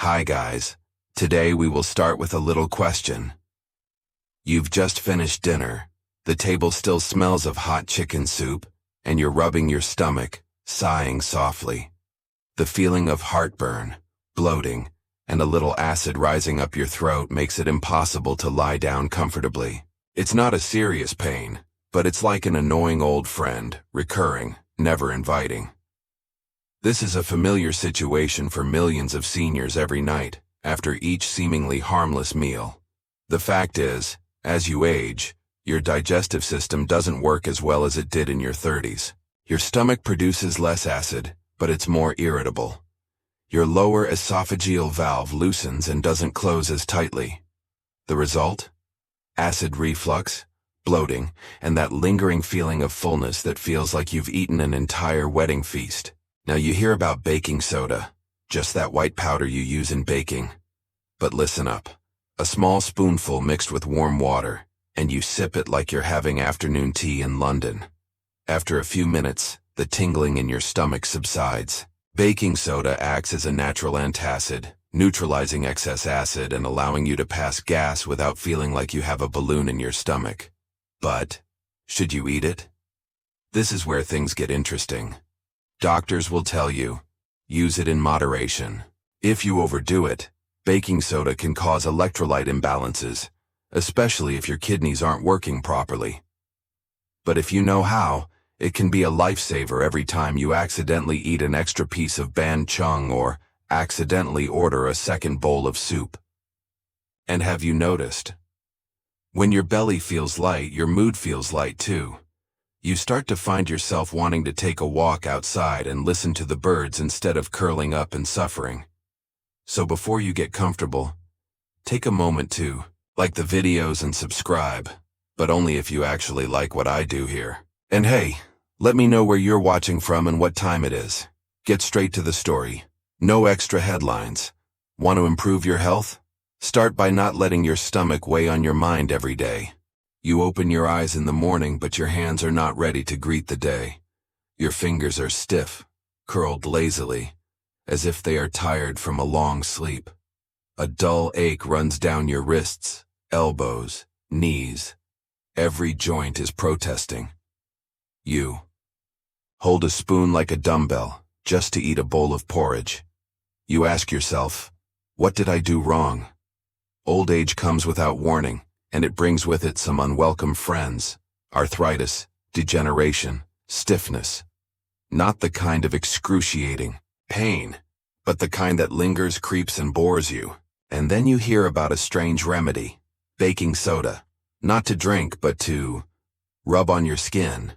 Hi guys. Today we will start with a little question. You've just finished dinner. The table still smells of hot chicken soup, and you're rubbing your stomach, sighing softly. The feeling of heartburn, bloating, and a little acid rising up your throat makes it impossible to lie down comfortably. It's not a serious pain, but it's like an annoying old friend, recurring, never inviting. This is a familiar situation for millions of seniors every night, after each seemingly harmless meal. The fact is, as you age, your digestive system doesn't work as well as it did in your 30s. Your stomach produces less acid, but it's more irritable. Your lower esophageal valve loosens and doesn't close as tightly. The result? Acid reflux, bloating, and that lingering feeling of fullness that feels like you've eaten an entire wedding feast. Now you hear about baking soda, just that white powder you use in baking. But listen up. A small spoonful mixed with warm water, and you sip it like you're having afternoon tea in London. After a few minutes, the tingling in your stomach subsides. Baking soda acts as a natural antacid, neutralizing excess acid and allowing you to pass gas without feeling like you have a balloon in your stomach. But, should you eat it? This is where things get interesting. Doctors will tell you, use it in moderation. If you overdo it, baking soda can cause electrolyte imbalances, especially if your kidneys aren't working properly. But if you know how, it can be a lifesaver every time you accidentally eat an extra piece of banh chung or accidentally order a second bowl of soup. And have you noticed? When your belly feels light, your mood feels light too. You start to find yourself wanting to take a walk outside and listen to the birds instead of curling up and suffering. So before you get comfortable, take a moment to like the videos and subscribe, but only if you actually like what I do here. And hey, let me know where you're watching from and what time it is. Get straight to the story. No extra headlines. Want to improve your health? Start by not letting your stomach weigh on your mind every day. You open your eyes in the morning, but your hands are not ready to greet the day. Your fingers are stiff, curled lazily, as if they are tired from a long sleep. A dull ache runs down your wrists, elbows, knees. Every joint is protesting. You hold a spoon like a dumbbell, just to eat a bowl of porridge. You ask yourself, what did I do wrong? Old age comes without warning, and it brings with it some unwelcome friends: arthritis, degeneration, stiffness. Not the kind of excruciating pain, but the kind that lingers, creeps, and bores you. And then you hear about a strange remedy: baking soda. Not to drink, but to rub on your skin.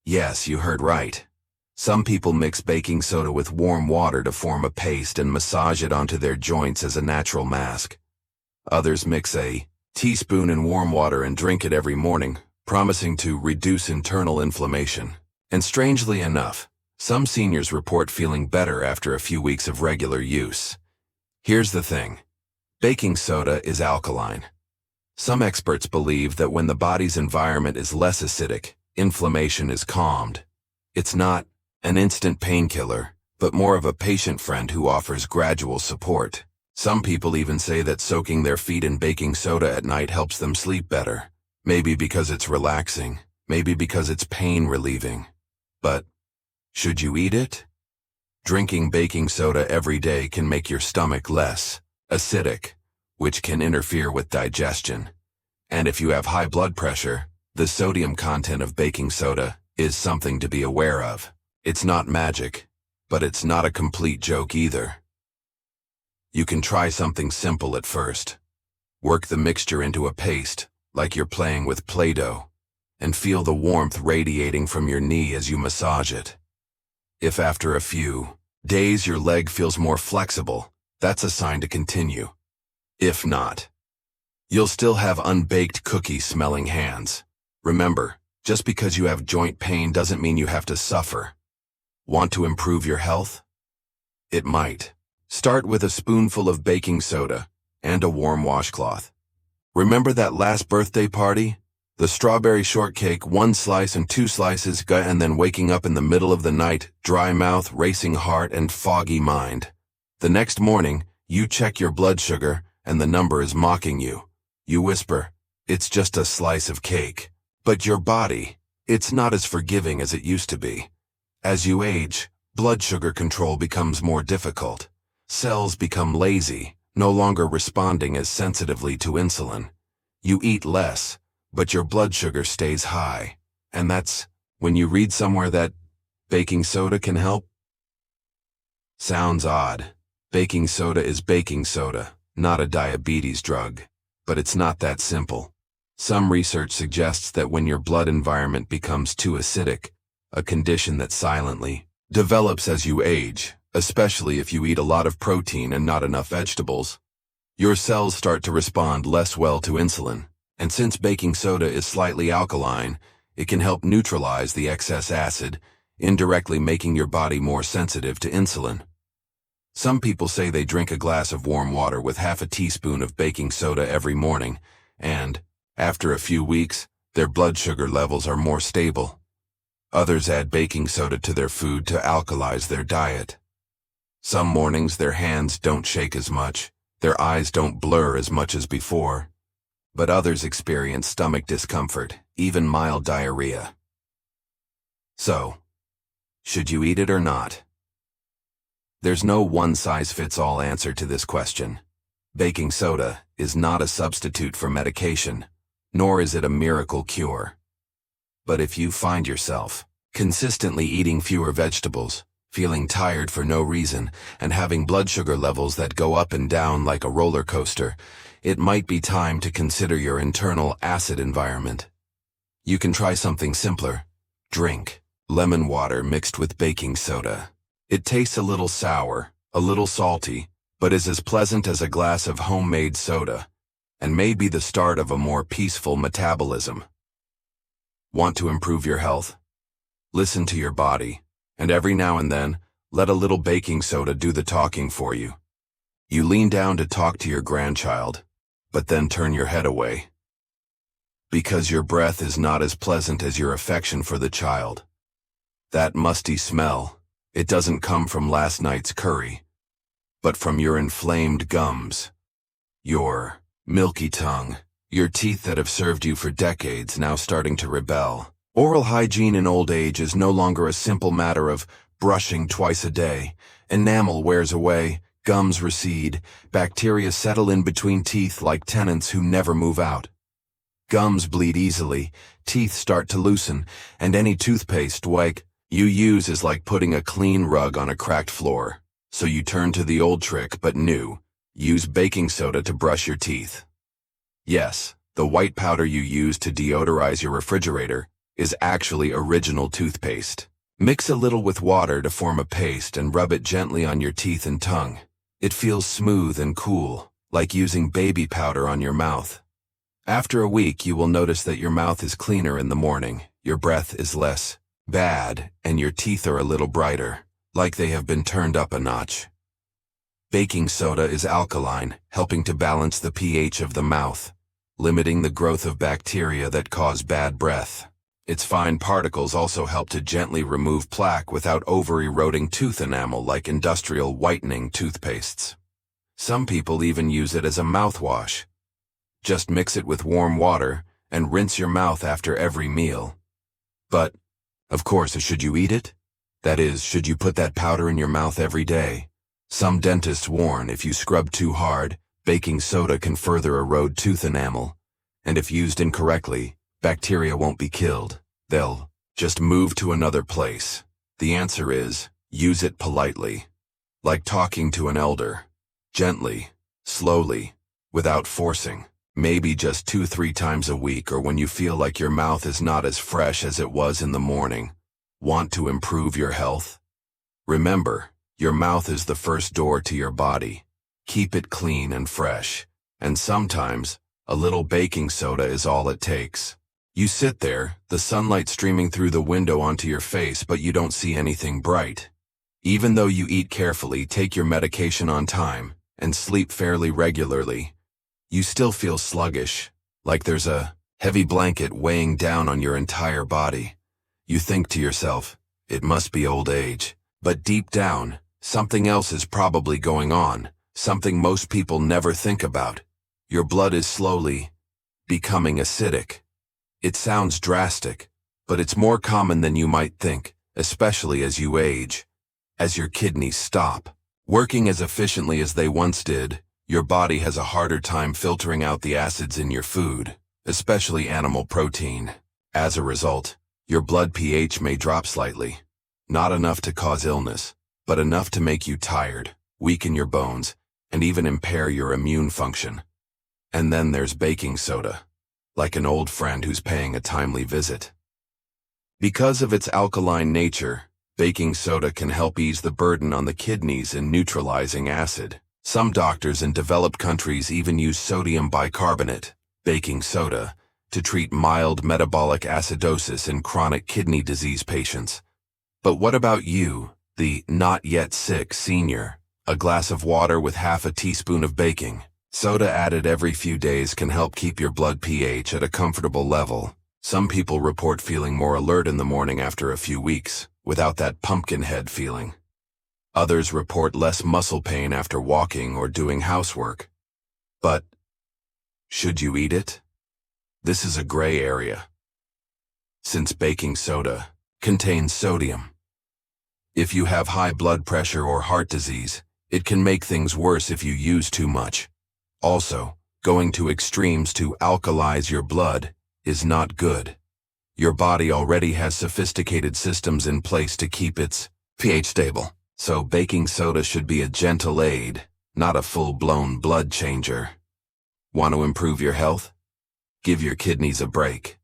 Yes, you heard right. Some people mix baking soda with warm water to form a paste and massage it onto their joints as a natural mask. Others mix a teaspoon in warm water and drink it every morning, promising to reduce internal inflammation. And strangely enough, some seniors report feeling better after a few weeks of regular use. Here's the thing. Baking soda is alkaline. Some experts believe that when the body's environment is less acidic, inflammation is calmed. It's not an instant painkiller, but more of a patient friend who offers gradual support. Some people even say that soaking their feet in baking soda at night helps them sleep better. Maybe because it's relaxing, maybe because it's pain relieving. But should you eat it? Drinking baking soda every day can make your stomach less acidic, which can interfere with digestion. And if you have high blood pressure, the sodium content of baking soda is something to be aware of. It's not magic, but it's not a complete joke either. You can try something simple at first. Work the mixture into a paste, like you're playing with Play-Doh, and feel the warmth radiating from your knee as you massage it. If after a few days your leg feels more flexible, that's a sign to continue. If not, you'll still have unbaked cookie-smelling hands. Remember, just because you have joint pain doesn't mean you have to suffer. Want to improve your health? It might. Start with a spoonful of baking soda and a warm washcloth. Remember that last birthday party? The strawberry shortcake, 1 slice and 2 slices, and then waking up in the middle of the night, dry mouth, racing heart, and foggy mind. The next morning, you check your blood sugar, and the number is mocking you. You whisper, "It's just a slice of cake." But your body, it's not as forgiving as it used to be. As you age, blood sugar control becomes more difficult. Cells become lazy, no longer responding as sensitively to insulin. You eat less, but your blood sugar stays high. And that's when you read somewhere that baking soda can help. Sounds odd. Baking soda is baking soda, not a diabetes drug. But it's not that simple. Some research suggests that when your blood environment becomes too acidic, a condition that silently develops as you age, especially if you eat a lot of protein and not enough vegetables, your cells start to respond less well to insulin. And since baking soda is slightly alkaline, it can help neutralize the excess acid, indirectly making your body more sensitive to insulin. Some people say they drink a glass of warm water with half a teaspoon of baking soda every morning, and, after a few weeks, their blood sugar levels are more stable. Others add baking soda to their food to alkalize their diet. Some mornings their hands don't shake as much, their eyes don't blur as much as before. But others experience stomach discomfort, even mild diarrhea. So, should you eat it or not? There's no one-size-fits-all answer to this question. Baking soda is not a substitute for medication, nor is it a miracle cure. But if you find yourself consistently eating fewer vegetables, feeling tired for no reason, and having blood sugar levels that go up and down like a roller coaster, it might be time to consider your internal acid environment. You can try something simpler. Drink lemon water mixed with baking soda. It tastes a little sour, a little salty, but is as pleasant as a glass of homemade soda, and may be the start of a more peaceful metabolism. Want to improve your health? Listen to your body, and every now and then, let a little baking soda do the talking for you. You lean down to talk to your grandchild, but then turn your head away. Because your breath is not as pleasant as your affection for the child. That musty smell, it doesn't come from last night's curry, but from your inflamed gums, your milky tongue, your teeth that have served you for decades now starting to rebel. Oral hygiene in old age is no longer a simple matter of brushing twice a day. Enamel wears away, gums recede, bacteria settle in between teeth like tenants who never move out. Gums bleed easily, teeth start to loosen, and any toothpaste you use is like putting a clean rug on a cracked floor. So you turn to the old trick, but new. Use baking soda to brush your teeth. Yes, the white powder you use to deodorize your refrigerator is actually original toothpaste. Mix a little with water to form a paste and rub it gently on your teeth and tongue. It feels smooth and cool, like using baby powder on your mouth. After a week, you will notice that your mouth is cleaner in the morning, your breath is less bad, and your teeth are a little brighter, like they have been turned up a notch. Baking soda is alkaline, helping to balance the pH of the mouth, limiting the growth of bacteria that cause bad breath. Its fine particles also help to gently remove plaque without over-eroding tooth enamel like industrial whitening toothpastes. Some people even use it as a mouthwash. Just mix it with warm water and rinse your mouth after every meal. But, of course, should you eat it? That is, should you put that powder in your mouth every day? Some dentists warn if you scrub too hard, baking soda can further erode tooth enamel. And if used incorrectly, bacteria won't be killed. They'll just move to another place. The answer is, use it politely. Like talking to an elder. Gently, slowly, without forcing. Maybe just 2-3 times a week or when you feel like your mouth is not as fresh as it was in the morning. Want to improve your health? Remember, your mouth is the first door to your body. Keep it clean and fresh. And sometimes, a little baking soda is all it takes. You sit there, the sunlight streaming through the window onto your face, but you don't see anything bright. Even though you eat carefully, take your medication on time, and sleep fairly regularly, you still feel sluggish, like there's a heavy blanket weighing down on your entire body. You think to yourself, it must be old age. But deep down, something else is probably going on, something most people never think about. Your blood is slowly becoming acidic. It sounds drastic, but it's more common than you might think, especially as you age. As your kidneys stop working as efficiently as they once did, your body has a harder time filtering out the acids in your food, especially animal protein. As a result, your blood pH may drop slightly. Not enough to cause illness, but enough to make you tired, weaken your bones, and even impair your immune function. And then there's baking soda, like an old friend who's paying a timely visit. Because of its alkaline nature, baking soda can help ease the burden on the kidneys in neutralizing acid. Some doctors in developed countries even use sodium bicarbonate, baking soda, to treat mild metabolic acidosis in chronic kidney disease patients. But what about you, the not yet sick senior? A glass of water with half a teaspoon of baking soda added every few days can help keep your blood pH at a comfortable level. Some people report feeling more alert in the morning after a few weeks, without that pumpkin head feeling. Others report less muscle pain after walking or doing housework. But should you eat it? This is a gray area, since baking soda contains sodium. If you have high blood pressure or heart disease, it can make things worse if you use too much. Also, going to extremes to alkalize your blood is not good. Your body already has sophisticated systems in place to keep its pH stable, so baking soda should be a gentle aid, not a full-blown blood changer. Want to improve your health? Give your kidneys a break.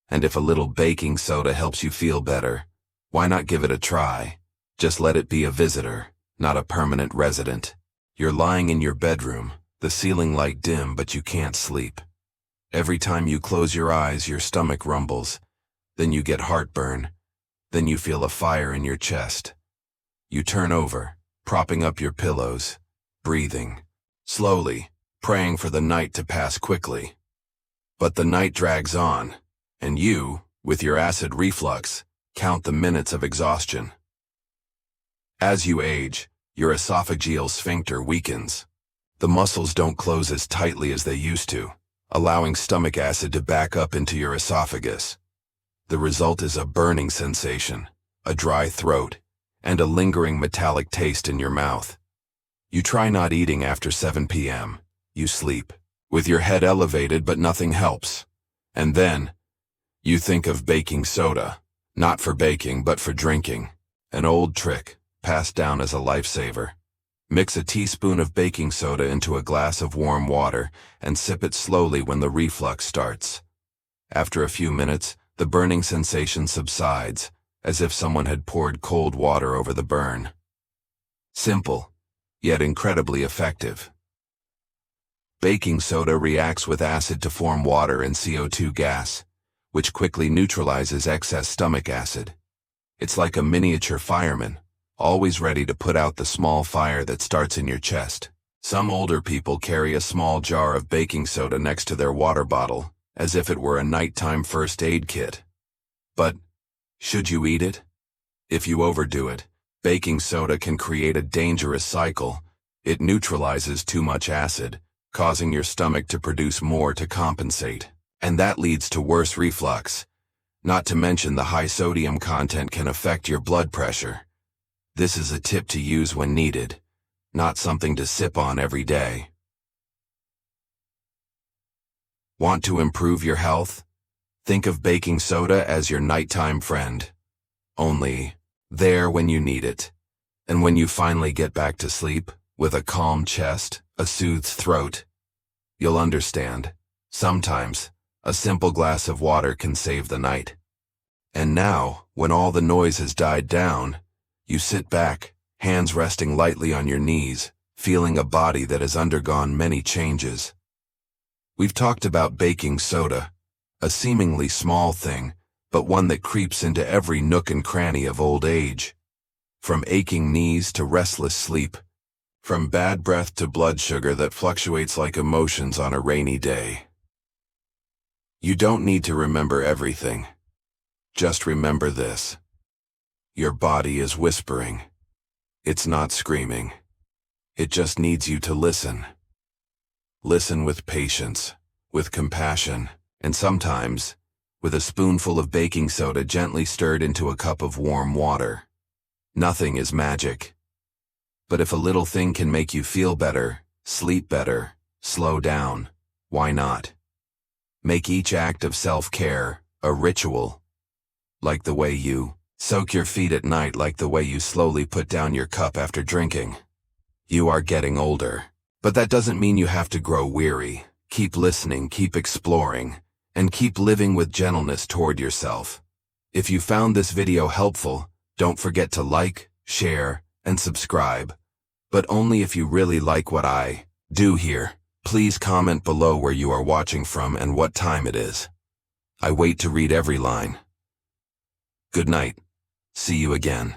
And if a little baking soda helps you feel better, why not give it a try? Just let it be a visitor, not a permanent resident. You're lying in your bedroom, the ceiling light dim, but you can't sleep. Every time you close your eyes, your stomach rumbles. Then you get heartburn. Then you feel a fire in your chest. You turn over, propping up your pillows, breathing slowly, praying for the night to pass quickly. But the night drags on, and you, with your acid reflux, count the minutes of exhaustion. As you age, your esophageal sphincter weakens. The muscles don't close as tightly as they used to, allowing stomach acid to back up into your esophagus. The result is a burning sensation, a dry throat, and a lingering metallic taste in your mouth. You try not eating after 7 p.m. You sleep, with your head elevated, but nothing helps. And then, you think of baking soda, not for baking but for drinking. An old trick, passed down as a lifesaver. Mix a teaspoon of baking soda into a glass of warm water and sip it slowly when the reflux starts. After a few minutes, the burning sensation subsides, as if someone had poured cold water over the burn. Simple, yet incredibly effective. Baking soda reacts with acid to form water and CO2 gas, which quickly neutralizes excess stomach acid. It's like a miniature fireman, always ready to put out the small fire that starts in your chest. Some older people carry a small jar of baking soda next to their water bottle, as if it were a nighttime first aid kit. But should you eat it? If you overdo it, baking soda can create a dangerous cycle. It neutralizes too much acid, causing your stomach to produce more to compensate. And that leads to worse reflux. Not to mention the high sodium content can affect your blood pressure. This is a tip to use when needed, not something to sip on every day. Want to improve your health? Think of baking soda as your nighttime friend. Only there when you need it. And when you finally get back to sleep, with a calm chest, a soothed throat, you'll understand. Sometimes, a simple glass of water can save the night. And now, when all the noise has died down, you sit back, hands resting lightly on your knees, feeling a body that has undergone many changes. We've talked about baking soda, a seemingly small thing, but one that creeps into every nook and cranny of old age. From aching knees to restless sleep, from bad breath to blood sugar that fluctuates like emotions on a rainy day. You don't need to remember everything. Just remember this. Your body is whispering. It's not screaming. It just needs you to listen. Listen with patience, with compassion, and sometimes, with a spoonful of baking soda gently stirred into a cup of warm water. Nothing is magic. But if a little thing can make you feel better, sleep better, slow down, why not? Make each act of self-care a ritual. Like the way you soak your feet at night, like the way you slowly put down your cup after drinking. You are getting older, but that doesn't mean you have to grow weary. Keep listening, keep exploring, and keep living with gentleness toward yourself. If you found this video helpful, don't forget to like, share, and subscribe. But only if you really like what I do here. Please comment below where you are watching from and what time it is. I wait to read every line. Good night. See you again.